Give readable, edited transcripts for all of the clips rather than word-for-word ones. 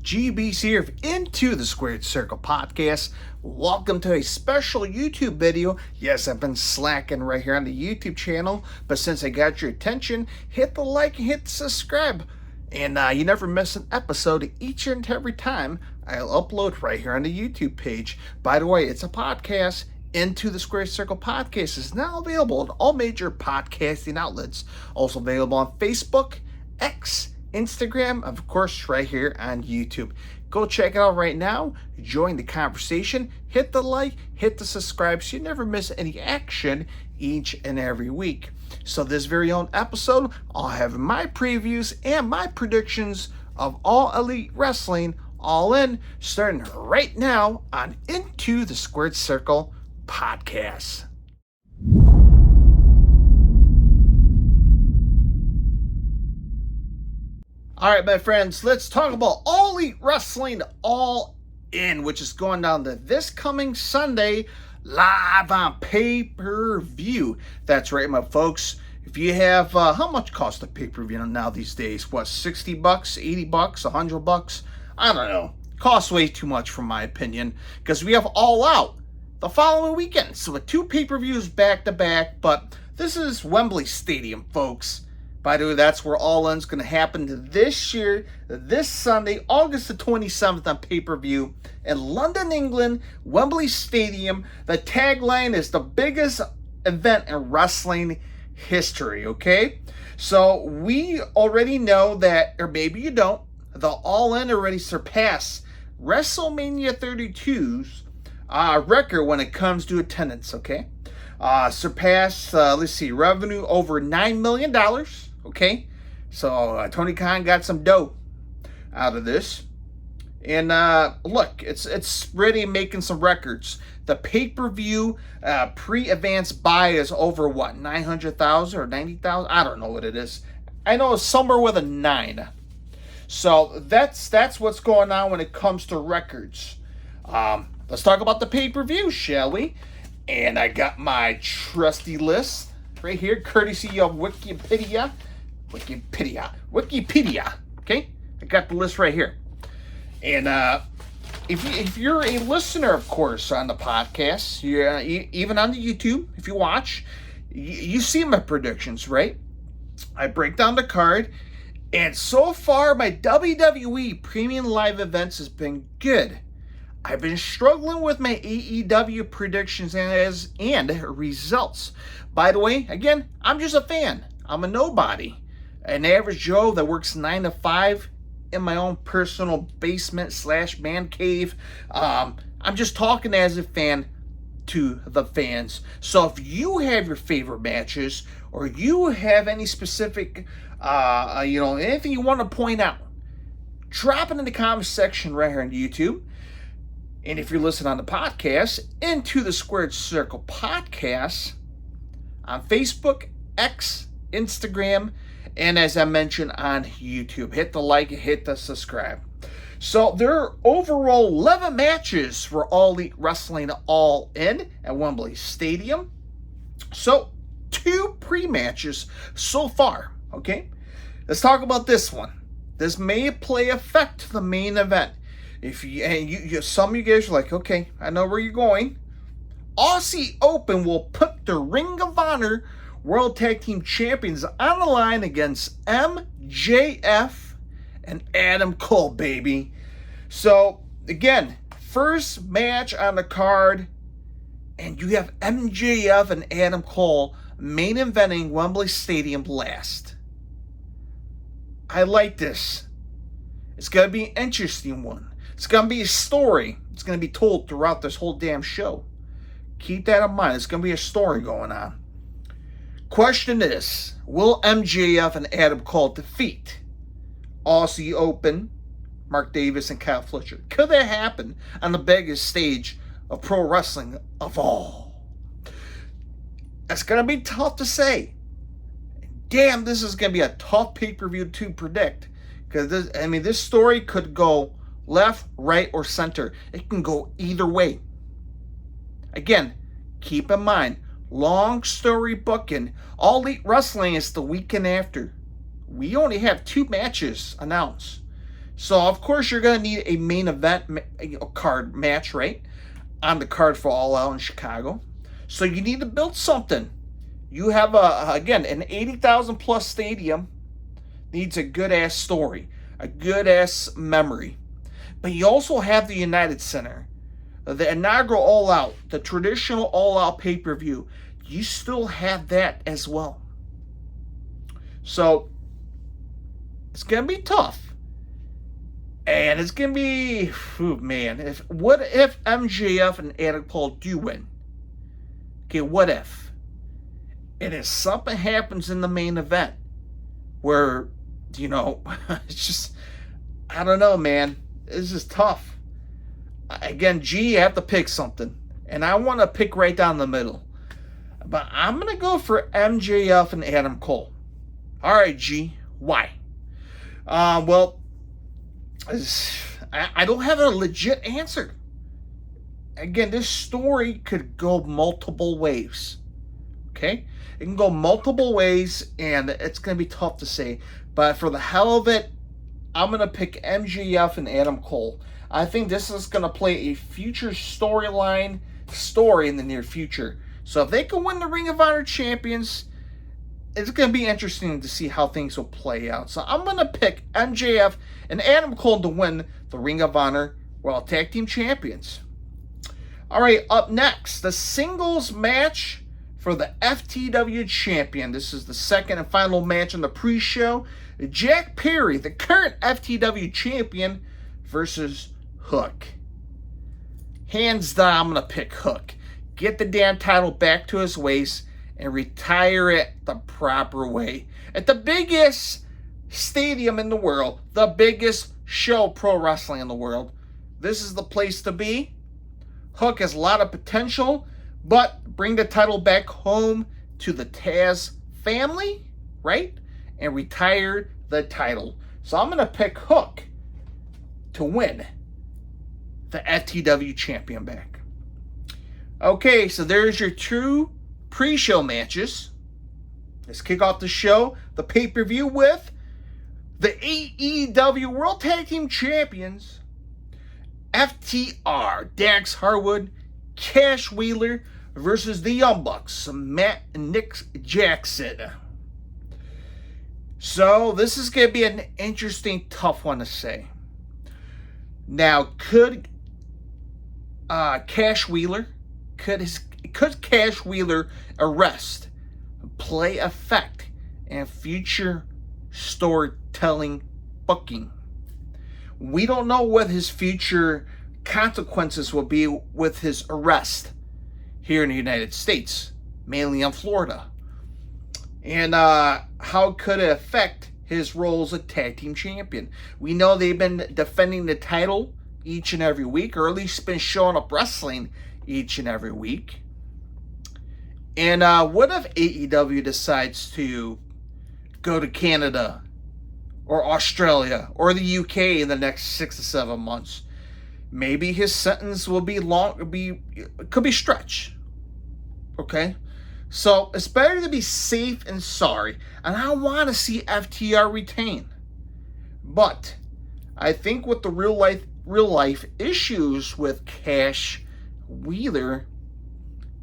GB's here of Into the Squared Circle podcast. Welcome to a special YouTube video. Yes, I've been slacking right here on the YouTube channel, but since I got your attention, hit the like and hit the subscribe. And you never miss an episode each and every time I'll upload right here on the YouTube page. By the way, it's a podcast. Into the Squared Circle podcast is now available on all major podcasting outlets. Also available on Facebook, X, Instagram, of course, right here on YouTube. Go check it out right now. Join the conversation. Hit the like, hit the subscribe so you never miss any action each and every week. So this very own episode, I'll have my previews and my predictions of All Elite Wrestling All In, starting right now on Into the Squared Circle podcast. All right, my friends, let's talk about All Elite Wrestling All In, which is going down to this coming Sunday, live on pay-per-view. That's right, my folks. If you have, how much costs a pay-per-view now these days? What, $60, $80, $100? I don't know. Costs way too much, from my opinion, because we have All Out the following weekend. So with two pay-per-views back-to-back, but this is Wembley Stadium, folks. By the way, that's where All In's going to happen this year, this Sunday, August the 27th on pay-per-view in London, England, Wembley Stadium. The tagline is the biggest event in wrestling history, okay? So we already know that, or maybe you don't, the All In already surpassed WrestleMania 32's record when it comes to attendance, okay? Surpassed, revenue over $9 million, okay? So Tony Khan got some dough out of this. And look, it's really making some records. The pay-per-view pre-advance buy is over, what, 900,000 or 90,000? I don't know what it is. I know it's somewhere with a 9. So that's what's going on when it comes to records. Let's talk about the pay-per-view, shall we? And I got my trusty list right here, courtesy of Wikipedia. Okay? I got the list right here. And if you're a listener, of course, on the podcast, even on the YouTube, if you watch, you see my predictions, right? I break down the card. And so far, my WWE Premium Live events has been good. I've been struggling with my AEW predictions and results. By the way, again, I'm just a fan. I'm a nobody. An average Joe that works 9 to 5 in my own personal basement / man cave. I'm just talking as a fan to the fans. So if you have your favorite matches or you have any specific, anything you want to point out, drop it in the comment section right here on YouTube. And if you're listening on the podcast, Into the Squared Circle podcast on Facebook, X, Instagram, and as I mentioned, on YouTube. Hit the like, hit the subscribe. So there are overall 11 matches for All Elite Wrestling All In at Wembley Stadium. So 2 pre-matches so far, okay? Let's talk about this one. This may play effect to the main event. If you some of you guys are like, okay, I know where you're going. Aussie Open will put the Ring of Honor World Tag Team Champions on the line against MJF and Adam Cole, baby. So, again, first match on the card, and you have MJF and Adam Cole main eventing Wembley Stadium last. I like this. It's going to be an interesting one. It's going to be a story. It's going to be told throughout this whole damn show. Keep that in mind. It's going to be a story going on. Question is, will MJF and Adam Cole defeat Aussie Open, Mark Davis, and Kyle Fletcher? Could that happen on the biggest stage of pro wrestling of all? It's going to be tough to say. Damn, this is going to be a tough pay-per-view to predict. Because this story could go left, right, or center. It can go either way. Again, keep in mind, long story booking. All Elite Wrestling is the weekend after. We only have 2 matches announced. So, of course, you're going to need a main event card match, right? On the card for All Out in Chicago. So, you need to build something. You have, again, an 80,000 plus stadium needs a good-ass story, a good-ass memory. But you also have the United Center, the inaugural All Out, the traditional All Out pay-per-view. You still have that as well. So, it's going to be tough. And it's going to be, man, what if MJF and Adam Cole do win? Okay, what if? And if something happens in the main event where, it's just, I don't know, man. This is tough. Again, G, you have to pick something. And I want to pick right down the middle. But I'm going to go for MJF and Adam Cole. All right, G, why? Well, I don't have a legit answer. Again, this story could go multiple ways. Okay? It can go multiple ways, and it's going to be tough to say. But for the hell of it, I'm going to pick MJF and Adam Cole. I think this is going to play a future story in the near future. So if they can win the Ring of Honor champions, it's going to be interesting to see how things will play out. So I'm going to pick MJF and Adam Cole to win the Ring of Honor World Tag Team Champions. All right, up next, the singles match for the FTW champion. This is the second and final match on the pre-show. Jack Perry, the current FTW champion, versus Hook. Hands down, I'm going to pick Hook. Get the damn title back to his waist and retire it the proper way. At the biggest stadium in the world, the biggest show pro wrestling in the world, this is the place to be. Hook has a lot of potential, but bring the title back home to the Taz family, right? And retire the title. So I'm going to pick Hook to win the FTW champion back. Okay, so there's your two pre-show matches. Let's kick off the show, the pay-per-view, with the AEW World Tag Team Champions, FTR, Dax Harwood, Cash Wheeler versus the Young Bucks, Matt and Nick Jackson. So this is going to be an interesting, tough one to say. Now, could Cash Wheeler, could Cash Wheeler arrest, play effect in future storytelling booking? We don't know what his future consequences will be with his arrest here in the United States, mainly in Florida. And how could it affect his role as a tag team champion? We know they've been defending the title each and every week, or at least been showing up wrestling each and every week. And what if AEW decides to go to Canada or Australia or the UK in the next 6 to 7 months? Maybe his sentence will be could be stretched. Okay? So it's better to be safe and sorry. And I want to see FTR retain. But I think with the real life issues with Cash Wheeler,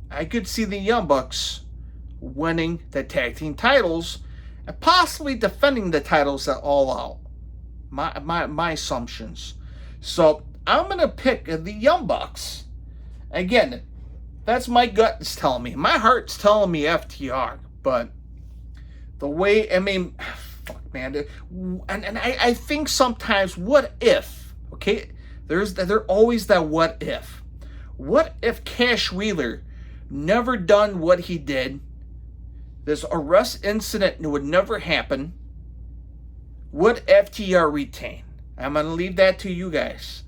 I could see the Young Bucks winning the tag team titles and possibly defending the titles at All Out. My assumptions. So I'm going to pick the Young Bucks. Again, that's my gut is telling me. My heart's telling me FTR. But the way, fuck, man. And I think sometimes, what if? Okay? There's always that what if. What if Cash Wheeler never done what he did? This arrest incident would never happen. Would FTR retain? I'm going to leave that to you guys.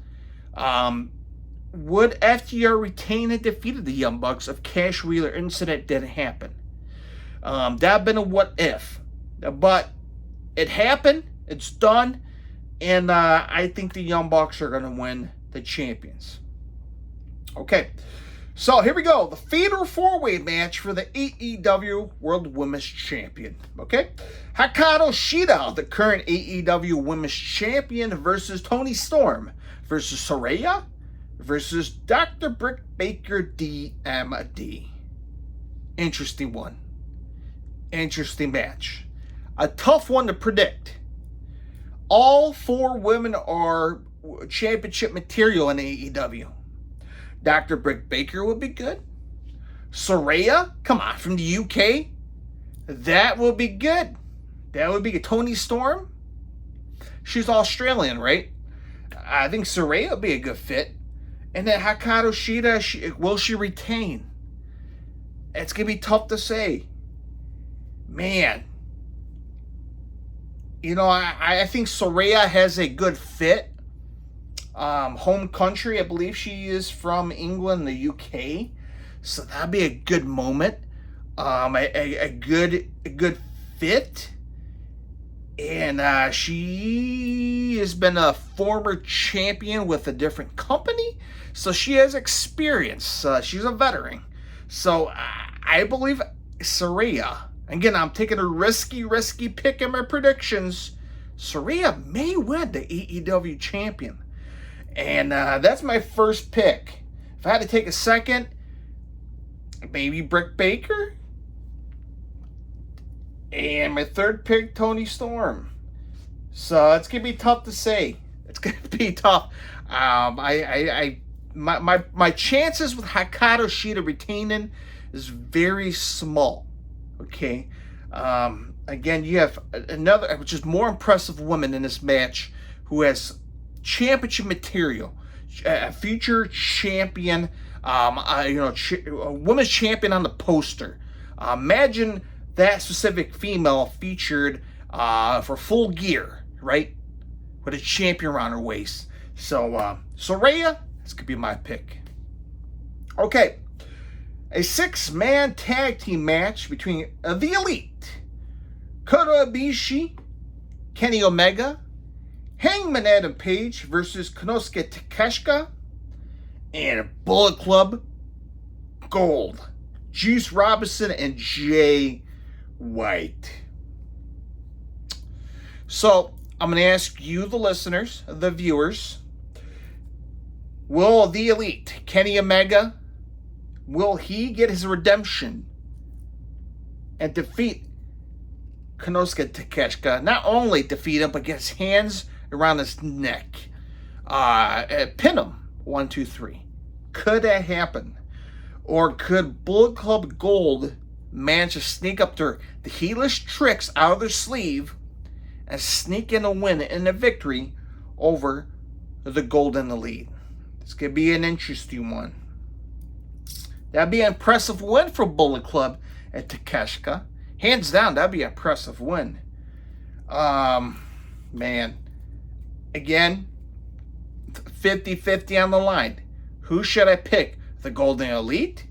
Would FTR retain and defeated the Young Bucks if Cash Wheeler incident didn't happen? That'd been a what if. But it happened. It's done. And I think the Young Bucks are going to win the champions. Okay. So here we go. The Fatal 4-Way match for the AEW World Women's Champion. Okay? Hikaru Shida, the current AEW Women's Champion, versus Toni Storm, versus Saraya, versus Dr. Britt Baker DMD. Interesting one. Interesting match. A tough one to predict. All 4 women are championship material in AEW. Dr. Britt Baker would be good. Saraya, come on, from the UK. That will be good. That would be good. Toni Storm, she's Australian, right? I think Saraya would be a good fit. And then Hikaru Shida, will she retain? It's going to be tough to say. Man. You know, I think Saraya has a good fit. Home country, I believe she is from England, the UK. So that'd be a good moment. A good fit. And she has been a former champion with a different company. So she has experience. She's a veteran. So I believe Saraya. Again, I'm taking a risky pick in my predictions. Saraya may win the AEW champion. And that's my first pick. If I had to take a second, maybe Britt Baker. And my third pick, Toni Storm. So it's gonna be tough to say. It's gonna be tough. My chances with Hikaru Shida retaining is very small. Okay. Again, you have another, which is more impressive woman in this match, who has championship material, a future champion, a women's champion on the poster. Imagine that specific female featured for Full Gear, right? With a champion around her waist. So, Saraya, this could be my pick. Okay. A 6-man tag team match between the Elite, Kota Ibushi, Kenny Omega, Hangman Adam Page versus Konosuke Takeshita, and Bullet Club Gold, Juice Robinson and Jay White. So, I'm going to ask you, the listeners, the viewers, will the Elite, Kenny Omega, will he get his redemption and defeat Konosuke Takeshita? Not only defeat him, but get his hands around his neck. Pin him. 1, 2, 3. Could that happen? Or could Bullet Club Gold manage to sneak up the heelish tricks out of their sleeve and sneak in a win and a victory over the Golden Elite? This could be an interesting one. That'd be an impressive win for Bullet Club at Takeshita. Hands down, that'd be an impressive win. Man. Again, 50-50 on the line. Who should I pick? The Golden Elite?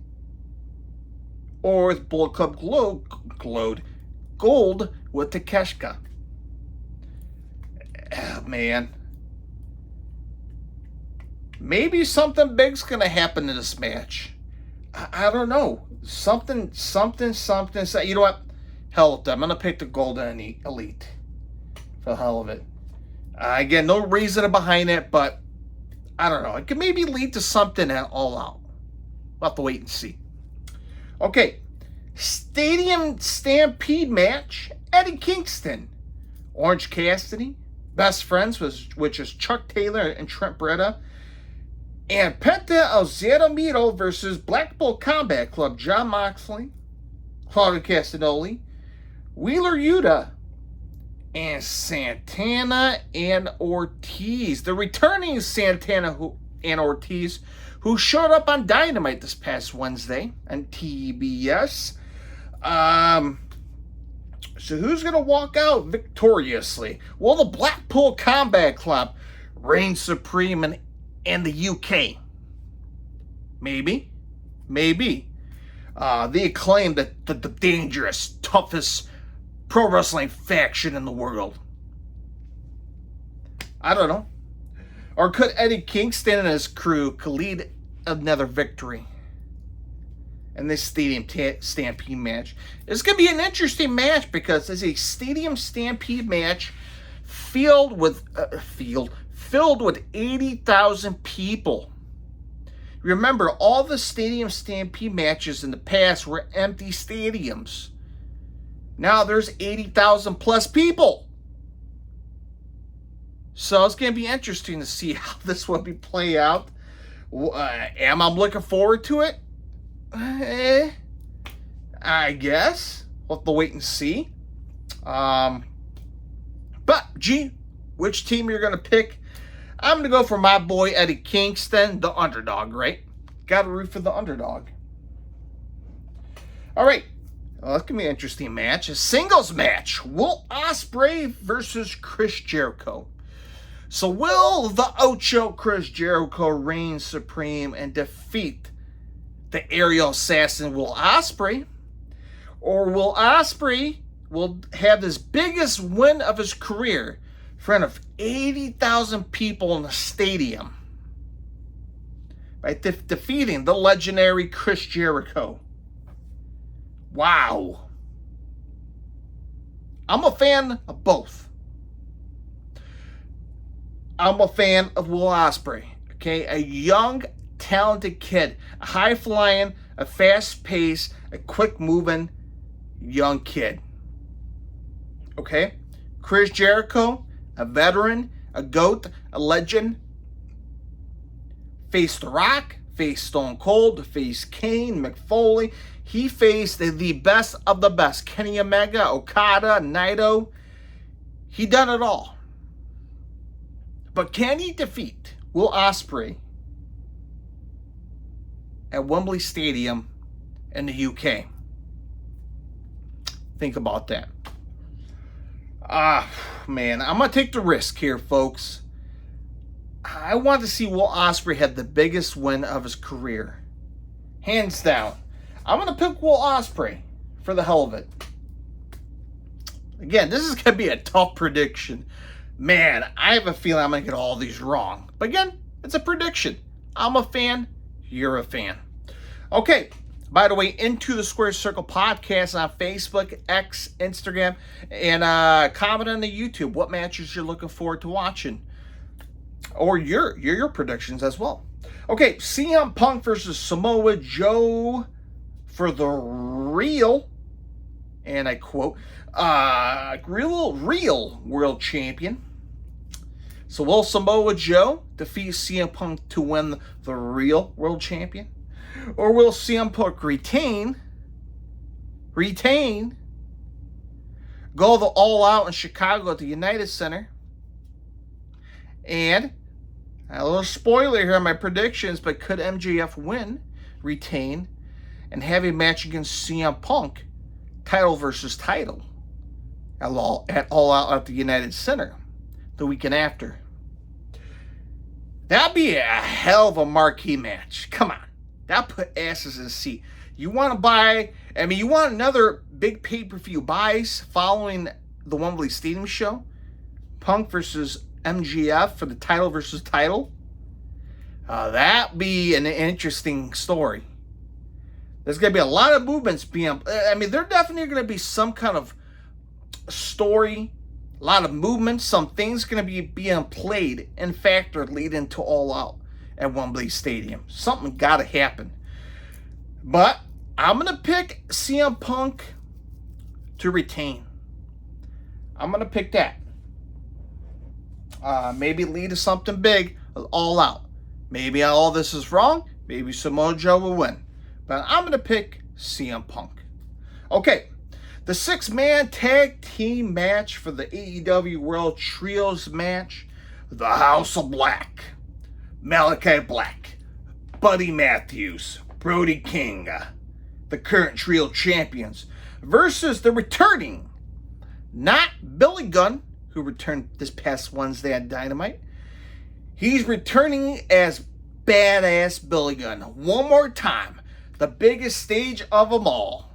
Or the Bullet Club Gold with Takeshita? Oh, man. Maybe something big's going to happen in this match. I don't know. Something. You know what? Hell with them. I'm going to pick the Golden Elite. For the hell of it. Again, no reason behind it, but I don't know. It could maybe lead to something at All Out. We'll have to wait and see. Okay. Stadium Stampede match. Eddie Kingston. Orange Cassidy. Best Friends, which is Chuck Taylor and Trent Beretta. And Penta El Zero Miedo versus Blackpool Combat Club. Jon Moxley. Claudio Castagnoli. Wheeler Yuta. And Santana and Ortiz. The returning Santana and Ortiz, who showed up on Dynamite this past Wednesday on TBS. So who's going to walk out victoriously? Well, the Blackpool Combat Club reigns supreme in the UK. Maybe. They acclaim the dangerous, toughest pro wrestling faction in the world. I don't know. Or could Eddie Kingston and his crew lead another victory? in this Stadium Stampede match. It's going to be an interesting match because it's a Stadium Stampede match filled with 80,000 people. Remember, all the Stadium Stampede matches in the past were empty stadiums. Now there's 80,000 plus people. So it's going to be interesting to see how this will be play out. Am I looking forward to it? I guess. We'll have to wait and see. But, which team you're going to pick? I'm going to go for my boy Eddie Kingston, the underdog, right? Got to root for the underdog. All right. Well, that's going to be an interesting match. A singles match. Will Ospreay versus Chris Jericho. So will the Ocho Chris Jericho reign supreme and defeat the aerial assassin Will Ospreay? Or will Ospreay have his biggest win of his career in front of 80,000 people in the stadium by defeating the legendary Chris Jericho? Wow. I'm a fan of both. I'm a fan of Will Ospreay. Okay, a young, talented kid, a high-flying, a fast-paced, a quick-moving young kid. Okay, Chris Jericho, a veteran, a GOAT, a legend. Faced The Rock, faced Stone Cold, faced Kane, McFoley. He faced the best of the best. Kenny Omega, Okada, Naito. He done it all. But can he defeat Will Ospreay at Wembley Stadium in the UK? Think about that. Man, I'm going to take the risk here, folks. I want to see Will Ospreay have the biggest win of his career. Hands down. I'm going to pick Will Ospreay for the hell of it. Again, this is going to be a tough prediction. Man, I have a feeling I'm going to get all these wrong. But again, it's a prediction. I'm a fan. You're a fan. Okay. By the way, Into the Square Circle podcast on Facebook, X, Instagram, and comment on the YouTube what matches you're looking forward to watching. Or your predictions as well. Okay, CM Punk versus Samoa Joe for the real, and I quote, real world champion. So will Samoa Joe defeat CM Punk to win the real world champion? Or will CM Punk retain, go the all out in Chicago at the United Center, and a little spoiler here on my predictions, but could MJF win, retain, and have a match against CM Punk, title versus title, at all out at the United Center the weekend after? That'd be a hell of a marquee match. Come on. That put asses in the seat. You want another big pay-per-view buys following the Wembley Stadium show? Punk versus MJF for the title versus title? That'd be an interesting story. There's going to be a lot of movements being... there definitely going to be some kind of story, a lot of movement, some things going to be being played and factored leading to All Out at Wembley Stadium. Something got to happen. But I'm going to pick CM Punk to retain. I'm going to pick that. Maybe lead to something big, All Out. Maybe all this is wrong. Maybe Samoa Joe will win. But I'm going to pick CM Punk. Okay. The 6-man tag team match for the AEW World Trios match. The House of Black. Malachi Black. Buddy Matthews. Brody King. The current trio champions. Versus the returning. Not Billy Gunn, who returned this past Wednesday on Dynamite. He's returning as badass Billy Gunn. One more time. The biggest stage of them all.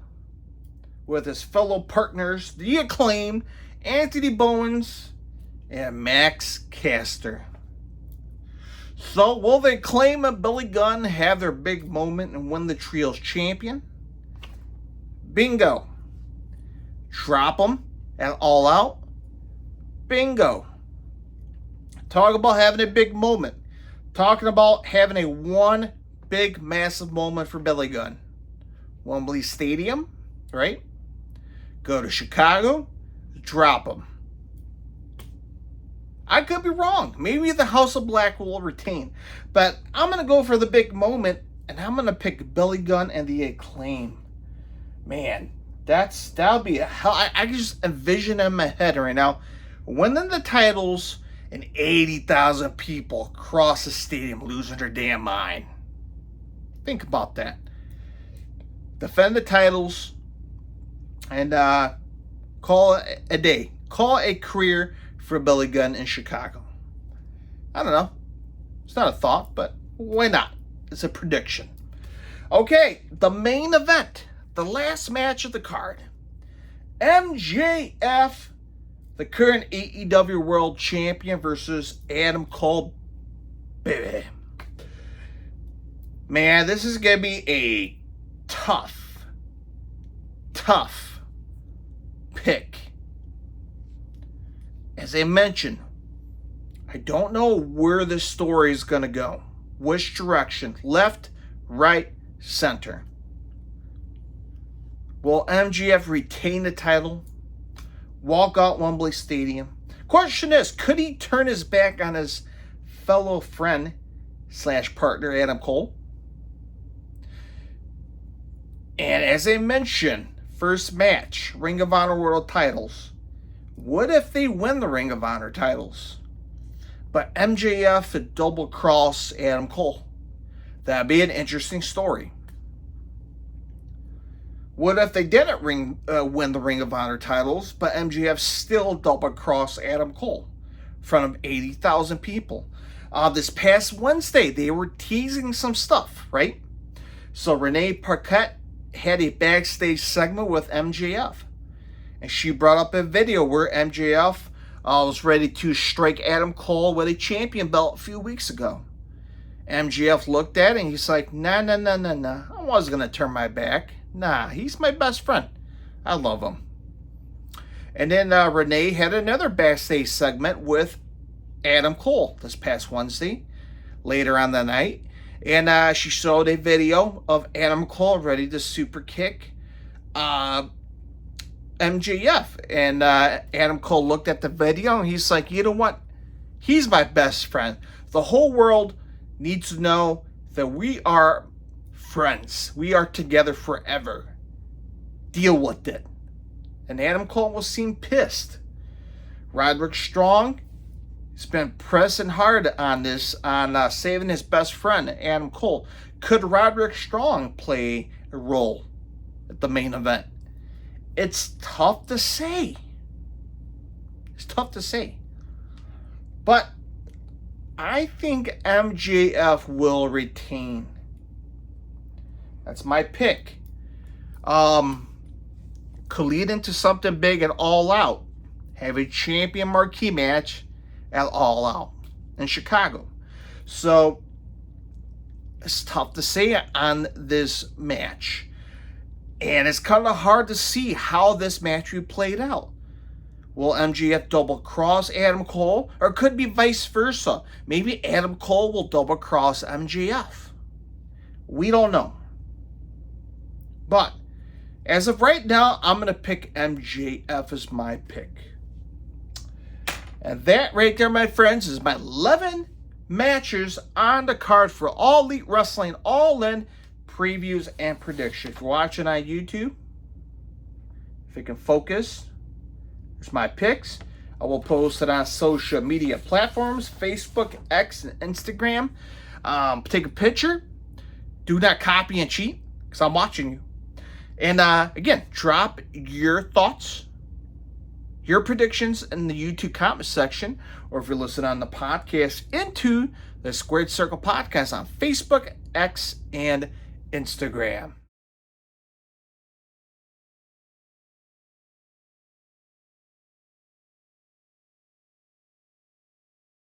With his fellow partners, The Acclaim, Anthony Bowens, and Max Caster. So, will The Acclaim and Billy Gunn have their big moment and win the Trios champion? Bingo. Drop them and All Out. Bingo. Talk about having a big moment. Talking about having a one big, massive moment for Billy Gunn. Wembley Stadium, right? Go to Chicago, drop them. I could be wrong. Maybe the House of Black will retain. But I'm going to go for the big moment, and I'm going to pick Billy Gunn and the Acclaim. Man, that'll be a hell. I can just envision in my head right now winning the titles and 80,000 people across the stadium losing their damn mind. Think about that. Defend the titles and call it a day. Call a career for Billy Gunn in Chicago. I don't know. It's not a thought, but why not? It's a prediction. Okay, the main event. The last match of the card. MJF, the current AEW World Champion, versus Adam Cole. Baby. Man, this is going to be a tough pick. As I mentioned, I don't know where this story is going to go. Which direction? Left, right, center. Will MJF retain the title? Walk out Wembley Stadium? Question is, could he turn his back on his fellow friend / partner Adam Cole? And as I mentioned, first match, Ring of Honor World titles. What if they win the Ring of Honor titles? But MJF would double cross Adam Cole. That'd be an interesting story. What if they didn't win the Ring of Honor titles, but MJF still double cross Adam Cole in front of 80,000 people? This past Wednesday, they were teasing some stuff, right? So Renee Paquette had a backstage segment with MJF. And she brought up a video where MJF was ready to strike Adam Cole with a champion belt a few weeks ago. MJF looked at it and he's like, nah. I wasn't going to turn my back. Nah, he's my best friend. I love him. And then Renee had another backstage segment with Adam Cole this past Wednesday, later on the night. And she showed a video of Adam Cole ready to super kick MJF. And Adam Cole looked at the video and he's like, you know what? He's my best friend. The whole world needs to know that we are friends. We are together forever. Deal with it. And Adam Cole was seen pissed. Roderick Strong has been pressing hard on this, on saving his best friend, Adam Cole. Could Roderick Strong play a role at the main event? It's tough to say. But I think MJF will retain. That's my pick. Could lead into something big at All Out. Have a champion marquee match at All Out in Chicago. So it's tough to say on this match. And it's kind of hard to see how this match will be played out. Will MJF double cross Adam Cole? Or could it be vice versa? Maybe Adam Cole will double cross MJF. We don't know. But as of right now, I'm going to pick MJF as my pick. And that right there, my friends, is my 11 matches on the card for All Elite Wrestling All In previews and predictions. If you're watching on YouTube, if you can focus, there's my picks. I will post it on social media platforms, Facebook, X, and Instagram. Take a picture. Do not copy and cheat, because I'm watching you. And again, drop your thoughts, your predictions in the YouTube comment section, or if you're listening on the podcast, into the Squared Circle Podcast on Facebook, X, and Instagram.